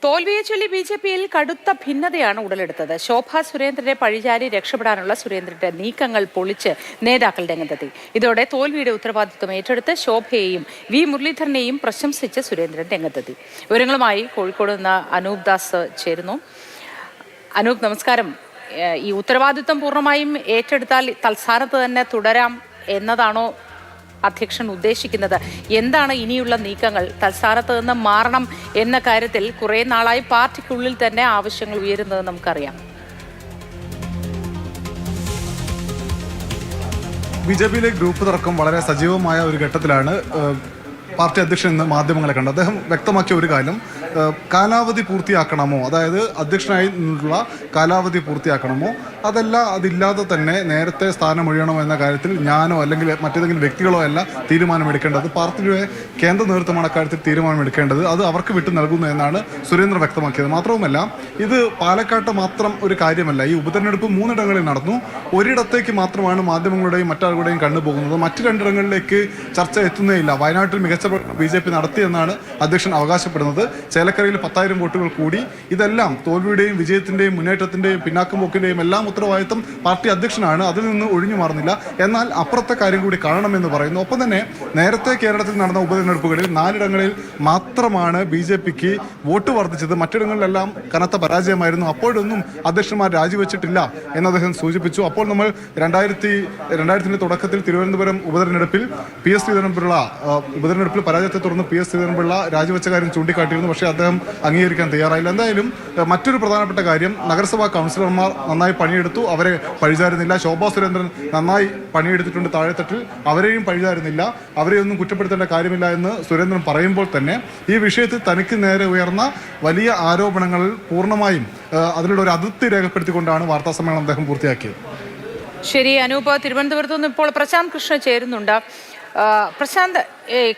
തോൽവിയെ ചൊല്ലി ബി.ജെ.പിയിൽ കടുത്ത ഭിന്നതയാണ് ഉടലെടുത്തത്. ശോഭാ സുരേന്ദ്രനെ പഴിചാരി രക്ഷപ്പെടാനുള്ള സുരേന്ദ്രന്റെ നീക്കങ്ങൾ പൊളിച്ച് നേതാക്കൾ രംഗത്തെത്തി. ഇതോടെ തോൽവിയുടെ ഉത്തരവാദിത്വം ഏറ്റെടുത്ത് ശോഭയെയും വി മുരളീധരനെയും പ്രശംസിച്ച് സുരേന്ദ്രൻ രംഗത്തെത്തി. വിവരങ്ങളുമായി കോഴിക്കോട് നിന്ന് അനൂപ് ദാസ് ചേരുന്നു. അനൂപ്, നമസ്കാരം. ഈ ഉത്തരവാദിത്വം പൂർണ്ണമായും ഏറ്റെടുത്താൽ തൽസ്ഥാനത്ത് തന്നെ തുടരാം എന്നതാണോ അധ്യക്ഷൻ ഉദ്ദേശിക്കുന്നത്? എന്താണ് ഇനിയുള്ള നീക്കങ്ങൾ? തൽസ്ഥാനത്ത് നിന്ന് മാറണം എന്ന കാര്യത്തിൽ കുറെ നാളായി പാർട്ടിക്കുള്ളിൽ തന്നെ ആവശ്യങ്ങൾ ഉയരുന്നത് നമുക്കറിയാം. ബി.ജെ.പിയിലെ ഗ്രൂപ്പ് തർക്കം വളരെ സജീവമായ ഒരു ഘട്ടത്തിലാണ് പാർട്ടി അധ്യക്ഷൻ ഇന്ന് മാധ്യമങ്ങളെ കണ്ടത്. അദ്ദേഹം വ്യക്തമാക്കിയ ഒരു കാര്യം, കാലാവധി പൂർത്തിയാക്കണമോ, അതായത് അധ്യക്ഷനായി നിന്നുള്ള കാലാവധി പൂർത്തിയാക്കണമോ, അതല്ല അതില്ലാതെ തന്നെ നേരത്തെ സ്ഥാനമൊഴിയണമോ എന്ന കാര്യത്തിൽ ഞാനോ അല്ലെങ്കിൽ മറ്റേതെങ്കിലും വ്യക്തികളോ അല്ല തീരുമാനമെടുക്കേണ്ടത്. പാർട്ടിയുടെ കേന്ദ്ര നേതൃത്വമാണ് അക്കാര്യത്തിൽ തീരുമാനമെടുക്കേണ്ടത്. അത് അവർക്ക് വിട്ടു നൽകുന്നു എന്നാണ് സുരേന്ദ്രൻ വ്യക്തമാക്കിയത്. മാത്രവുമല്ല, ഇത് പാലക്കാട്ട് മാത്രം ഒരു കാര്യമല്ല. ഈ ഉപതെരഞ്ഞെടുപ്പ് 3 ഇടങ്ങളിൽ നടന്നു. ഒരിടത്തേക്ക് മാത്രമാണ് മാധ്യമങ്ങളുടെയും മറ്റാളുകളുടെയും കണ്ടുപോകുന്നത്. മറ്റു 2 ഇടങ്ങളിലേക്ക് ചർച്ച എത്തുന്നേയില്ല. വയനാട്ടിൽ മികച്ച ബി.ജെ.പി നടത്തിയെന്നാണ് അധ്യക്ഷൻ അവകാശപ്പെടുന്നത്. ചേലക്കരയിൽ 10,000 വോട്ടുകൾ കൂടി. ഇതെല്ലാം തോൽവിയുടെയും വിജയത്തിന്റെയും മുന്നേറ്റത്തിന്റെയും പിന്നാക്കം പോക്കിന്റെയും എല്ലാം ഉത്തരവാദിത്വം പാർട്ടി അധ്യക്ഷനാണ്. അതിൽ നിന്ന് ഒഴിഞ്ഞു മാറുന്നില്ല. എന്നാൽ അപ്പുറത്തെ കാര്യം കൂടി കാണണമെന്ന് പറയുന്നു. ഒപ്പം തന്നെ നേരത്തെ കേരളത്തിൽ നടന്ന ഉപതെരഞ്ഞെടുപ്പുകളിൽ 4 ഇടങ്ങളിൽ മാത്രമാണ് ബി.ജെ.പിക്ക് വോട്ട് വർദ്ധിച്ചത്. മറ്റിടങ്ങളിലെല്ലാം കനത്ത പരാജയമായിരുന്നു. അപ്പോഴൊന്നും അധ്യക്ഷന്മാർ രാജിവെച്ചിട്ടില്ല എന്ന് അദ്ദേഹം സൂചിപ്പിച്ചു. അപ്പോൾ നമ്മൾ 2000 തുടക്കത്തിൽ തിരുവനന്തപുരം ഉപതെരഞ്ഞെടുപ്പിൽ പി.എസ്. ശ്രീധരൻപിള്ള ഉപതെരഞ്ഞെടുപ്പിൽ പരാജയത്തെ തുടർന്ന് പി.എസ്. ശ്രീധരൻപിള്ള രാജിവെച്ച കാര്യം ചൂണ്ടിക്കാട്ടിയിരുന്നു. പക്ഷേ അദ്ദേഹം അംഗീകരിക്കാൻ തയ്യാറായില്ല. എന്തായാലും മറ്റൊരു പ്രധാനപ്പെട്ട കാര്യം, നഗരസഭാ കൗൺസിലർമാർ നന്നായി പണിയെടുത്തു, അവരെ പഴിചാരുന്നില്ല. ശോഭാ സുരേന്ദ്രൻ നന്നായി പണിയെടുത്തിട്ടുണ്ട് താഴെത്തട്ടിൽ, അവരെയും പഴിചാരുന്നില്ല. അവരെയൊന്നും കുറ്റപ്പെടുത്തേണ്ട കാര്യമില്ല എന്ന് സുരേന്ദ്രൻ പറയുമ്പോൾ തന്നെ ഈ വിഷയത്തിൽ തനിക്ക് നേരെ ഉയർന്ന വലിയ ആരോപണങ്ങൾ പൂർണ്ണമായും അതിലുള്ള ഒരു അതിർത്തി രേഖപ്പെടുത്തിക്കൊണ്ടാണ് വാർത്താ സമ്മേളനം അദ്ദേഹം പൂർത്തിയാക്കിയത്. ശരി അനൂപ്, തിരുവനന്തപുരത്ത് നിന്ന് ഇപ്പോൾ പ്രശാന്ത് കൃഷ്ണ ചേരുന്നുണ്ട്. പ്രശാന്ത്,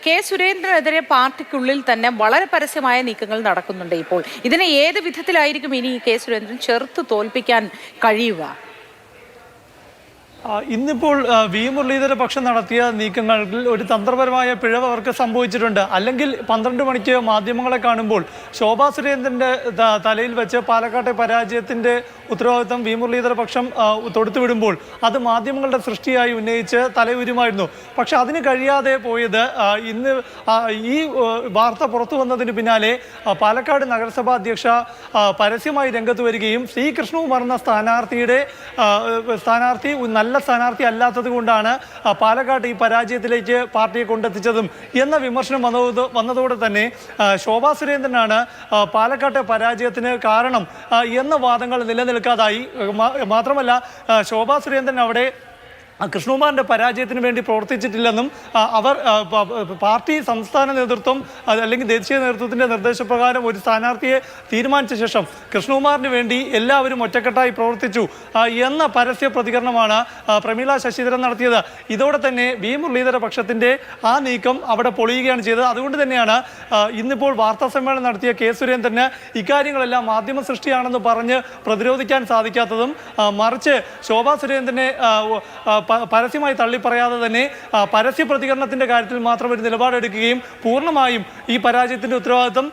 കെ സുരേന്ദ്രനെതിരെ പാർട്ടിക്കുള്ളിൽ തന്നെ വളരെ പരസ്യമായ നീക്കങ്ങൾ നടക്കുന്നുണ്ട്. ഇപ്പോൾ ഇതിനെ ഏത് വിധത്തിലായിരിക്കും ഇനി കെ സുരേന്ദ്രൻ ചെറുത്ത് തോൽപ്പിക്കാൻ കഴിയുക? ഇന്നിപ്പോൾ വി മുരളീധര പക്ഷം നടത്തിയ നീക്കങ്ങളിൽ ഒരു തന്ത്രപരമായ പിഴവ് അവർക്ക് സംഭവിച്ചിട്ടുണ്ട്. അല്ലെങ്കിൽ 12 മണിക്ക് മാധ്യമങ്ങളെ കാണുമ്പോൾ ശോഭാ സുരേന്ദ്രൻ്റെ തലയിൽ വെച്ച് പാലക്കാട്ടെ പരാജയത്തിൻ്റെ ഉത്തരവാദിത്വം വി മുരളീധര പക്ഷം തൊടുത്തുവിടുമ്പോൾ അത് മാധ്യമങ്ങളുടെ സൃഷ്ടിയായി ഉന്നയിച്ച് തലയുരുമായിരുന്നു. പക്ഷെ അതിന് കഴിയാതെ പോയത് ഇന്ന് ഈ വാർത്ത പുറത്തു വന്നതിന് പിന്നാലെ പാലക്കാട് നഗരസഭാ അധ്യക്ഷ പരസ്യമായി രംഗത്ത് വരികയും സി കൃഷ്ണകുമാർ എന്ന സ്ഥാനാർത്ഥി നല്ല സ്ഥാനാർത്ഥി അല്ലാത്തത് കൊണ്ടാണ് പാലക്കാട് ഈ പരാജയത്തിലേക്ക് പാർട്ടിയെ കൊണ്ടെത്തിച്ചതും എന്ന വിമർശനം വന്നതോടെ തന്നെ ശോഭാ സുരേന്ദ്രനാണ് പാലക്കാട്ടെ പരാജയത്തിന് കാരണം എന്ന വാദങ്ങൾ നിലനിൽക്കാതായി. മാത്രമല്ല, ശോഭാ സുരേന്ദ്രൻ അവിടെ കൃഷ്ണകുമാറിൻ്റെ പരാജയത്തിന് വേണ്ടി പ്രവർത്തിച്ചിട്ടില്ലെന്നും അവർ പാർട്ടി സംസ്ഥാന നേതൃത്വം അല്ലെങ്കിൽ ദേശീയ നേതൃത്വത്തിൻ്റെ നിർദ്ദേശപ്രകാരം ഒരു സ്ഥാനാർത്ഥിയെ തീരുമാനിച്ച ശേഷം കൃഷ്ണകുമാറിന് വേണ്ടി എല്ലാവരും ഒറ്റക്കെട്ടായി പ്രവർത്തിച്ചു എന്ന പരസ്യ പ്രതികരണമാണ് പ്രമീള ശശിധരൻ നടത്തിയത്. ഇതോടെ തന്നെ വി മുരളീധര പക്ഷത്തിൻ്റെ ആ നീക്കം അവിടെ പൊളിയുകയാണ് ചെയ്തത്. അതുകൊണ്ട് തന്നെയാണ് ഇന്നിപ്പോൾ വാർത്താ സമ്മേളനം നടത്തിയ കെ സുരേന്ദ്രന് ഇക്കാര്യങ്ങളെല്ലാം മാധ്യമ സൃഷ്ടിയാണെന്ന് പറഞ്ഞ് പ്രതിരോധിക്കാൻ സാധിക്കാത്തതും, മറിച്ച് ശോഭാ സുരേന്ദ്രനെ പരസ്യമായി തള്ളിപ്പറയാതെ തന്നെ പരസ്യ പ്രതികരണത്തിന്റെ കാര്യത്തിൽ മാത്രം ഒരു നിലപാടെടുക്കുകയും പൂർണ്ണമായും ഈ പരാജയത്തിന്റെ ഉത്തരവാദിത്വം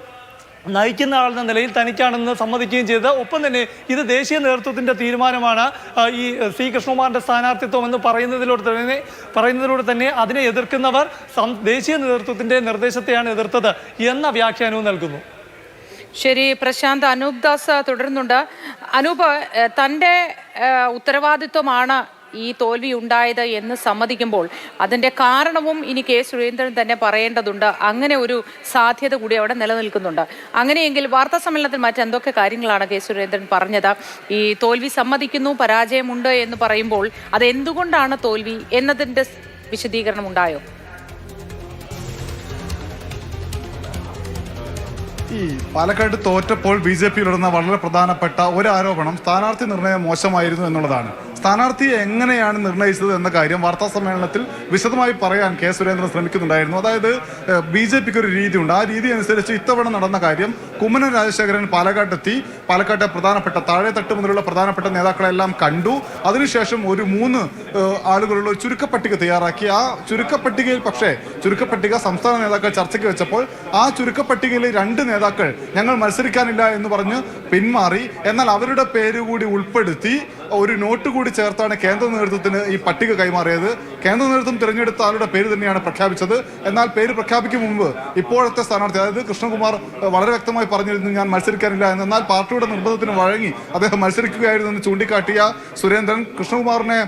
നയിക്കുന്ന ആളെന്ന നിലയിൽ തനിക്കാണെന്ന് സമ്മതിക്കുകയും ചെയ്തത്. ഒപ്പം തന്നെ ഇത് ദേശീയ നേതൃത്വത്തിന്റെ തീരുമാനമാണ്, ഈ സി കൃഷ്ണകുമാറിന്റെ സ്ഥാനാർത്ഥിത്വം എന്ന് പറയുന്നതിലൂടെ തന്നെ അതിനെ എതിർക്കുന്നവർ ദേശീയ നേതൃത്വത്തിന്റെ നിർദ്ദേശത്തെയാണ് എതിർത്തത് എന്ന വ്യാഖ്യാനവും നൽകുന്നു. ശരി പ്രശാന്ത്, അനൂപ് ദാസ് തുടരുന്നുണ്ട്. അനൂപ്, തൻ്റെ ഉത്തരവാദിത്വമാണ് ഈ തോൽവി ഉണ്ടായത് എന്ന് സമ്മതിക്കുമ്പോൾ അതിൻ്റെ കാരണവും ഇനി കെ സുരേന്ദ്രൻ തന്നെ പറയേണ്ടതുണ്ട്. അങ്ങനെ ഒരു സാധ്യത കൂടി അവിടെ നിലനിൽക്കുന്നുണ്ട്. അങ്ങനെയെങ്കിൽ വാർത്താ സമ്മേളനത്തിൽ മറ്റെന്തൊക്കെ കാര്യങ്ങളാണ് കെ സുരേന്ദ്രൻ പറഞ്ഞത്? ഈ തോൽവി സമ്മതിക്കുന്നു, പരാജയമുണ്ട് എന്ന് പറയുമ്പോൾ അതെന്തുകൊണ്ടാണ് തോൽവി എന്നതിൻ്റെ വിശദീകരണം ഉണ്ടായോ? ഈ പാലക്കാട് തോറ്റപ്പോൾ ബി.ജെ.പിയിൽ ഉടന്ന വളരെ പ്രധാനപ്പെട്ട ഒരു ആരോപണം സ്ഥാനാർത്ഥി നിർണയം മോശമായിരുന്നു എന്നുള്ളതാണ്. സ്ഥാനാർത്ഥിയെ എങ്ങനെയാണ് നിർണയിച്ചത് എന്ന കാര്യം വാർത്താ സമ്മേളനത്തിൽ വിശദമായി പറയാൻ കെ സുരേന്ദ്രൻ ശ്രമിക്കുന്നുണ്ടായിരുന്നു. അതായത് ബി.ജെ.പിക്ക് ഒരു രീതിയുണ്ട്. ആ രീതി അനുസരിച്ച് ഇത്തവണ നടന്ന കാര്യം, കുമ്മനം രാജശേഖരൻ പാലക്കാട്ടെത്തി, പാലക്കാട്ടെ പ്രധാനപ്പെട്ട താഴെത്തട്ട് മുതലുള്ള പ്രധാനപ്പെട്ട നേതാക്കളെല്ലാം കണ്ടു. അതിനുശേഷം ഒരു 3 ആളുകളുള്ള ചുരുക്കപ്പട്ടിക തയ്യാറാക്കി. ആ ചുരുക്കപ്പട്ടികയിൽ ചുരുക്കപ്പട്ടിക സംസ്ഥാന നേതാക്കൾ ചർച്ചയ്ക്ക് വെച്ചപ്പോൾ ആ ചുരുക്കപ്പട്ടികയിൽ 2 നേതാക്കൾ ഞങ്ങൾ മത്സരിക്കാനില്ല എന്ന് പറഞ്ഞ് പിന്മാറി. എന്നാൽ അവരുടെ പേര് കൂടി ഉൾപ്പെടുത്തി ഒരു നോട്ട് കൂടി ചേർത്താണ് കേന്ദ്ര നേതൃത്വത്തിന് ഈ പട്ടിക കൈമാറിയത്. കേന്ദ്ര നേതൃത്വം തിരഞ്ഞെടുത്ത ആളുടെ പേര് തന്നെയാണ് പ്രഖ്യാപിച്ചത്. എന്നാൽ പേര് പ്രഖ്യാപിക്കും മുമ്പ് ഇപ്പോഴത്തെ സ്ഥാനാർത്ഥി, അതായത് കൃഷ്ണകുമാർ വളരെ വ്യക്തമായി പറഞ്ഞിരുന്നു ഞാൻ മത്സരിക്കാനില്ല എന്ന്. എന്നാൽ പാർട്ടിയുടെ നിർബന്ധത്തിന് വഴങ്ങി അദ്ദേഹം മത്സരിക്കുകയായിരുന്നു എന്ന് ചൂണ്ടിക്കാട്ടിയ സുരേന്ദ്രൻ കൃഷ്ണകുമാറിനെ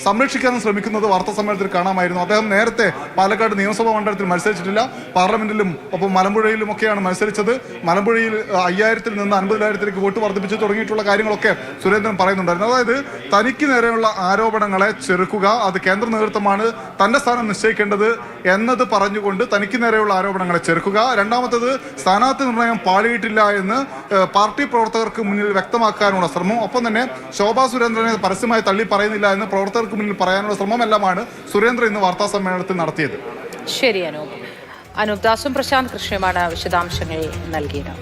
സംരക്ഷിക്കാനും ശ്രമിക്കുന്നത് വാർത്താ സമ്മേളനത്തിൽ കാണാമായിരുന്നു. അദ്ദേഹം നേരത്തെ പാലക്കാട് നിയമസഭാ മണ്ഡലത്തിൽ മത്സരിച്ചിട്ടില്ല. പാർലമെന്റിലും ഒപ്പം മലമ്പുഴയിലും ഒക്കെയാണ് മത്സരിച്ചത്. മലമ്പുഴയിൽ 5000-ൽ നിന്ന് 50,000-ലേക്ക് വോട്ട് വർദ്ധിപ്പിച്ച് തുടങ്ങിയിട്ടുള്ള കാര്യങ്ങളൊക്കെ സുരേന്ദ്രൻ പറയുന്നുണ്ടായിരുന്നു. അതായത് തനിക്ക് നേരെയുള്ള ആരോപണങ്ങളെ ചെറുക്കുക, അത് കേന്ദ്ര നേതൃത്വമാണ് തന്റെ സ്ഥാനം നിശ്ചയിക്കേണ്ടത് എന്നത് പറഞ്ഞുകൊണ്ട് തനിക്ക് നേരെയുള്ള ആരോപണങ്ങളെ ചെറുക്കുക. രണ്ടാമത്തേത് സ്ഥാനാർത്ഥി നിർണയം പാളിയിട്ടില്ല എന്ന് പാർട്ടി പ്രവർത്തകർക്ക് മുന്നിൽ വ്യക്തമാക്കാനുള്ള ശ്രമം. ഒപ്പം തന്നെ ശോഭാ സുരേന്ദ്രനെ പരസ്യമായി തള്ളി പറയുന്നില്ല എന്ന് പ്രവർത്തകർക്ക് മുന്നിൽ പറയാനുള്ള ശ്രമം എല്ലാമാണ് സുരേന്ദ്രൻ ഇന്ന് വാർത്താ സമ്മേളനത്തിൽ നടത്തിയത്. ശരി അനൂപ് ദാസും പ്രശാന്ത് കൃഷ്ണയുമാണ് വിശദാംശങ്ങൾ നൽകിയത്.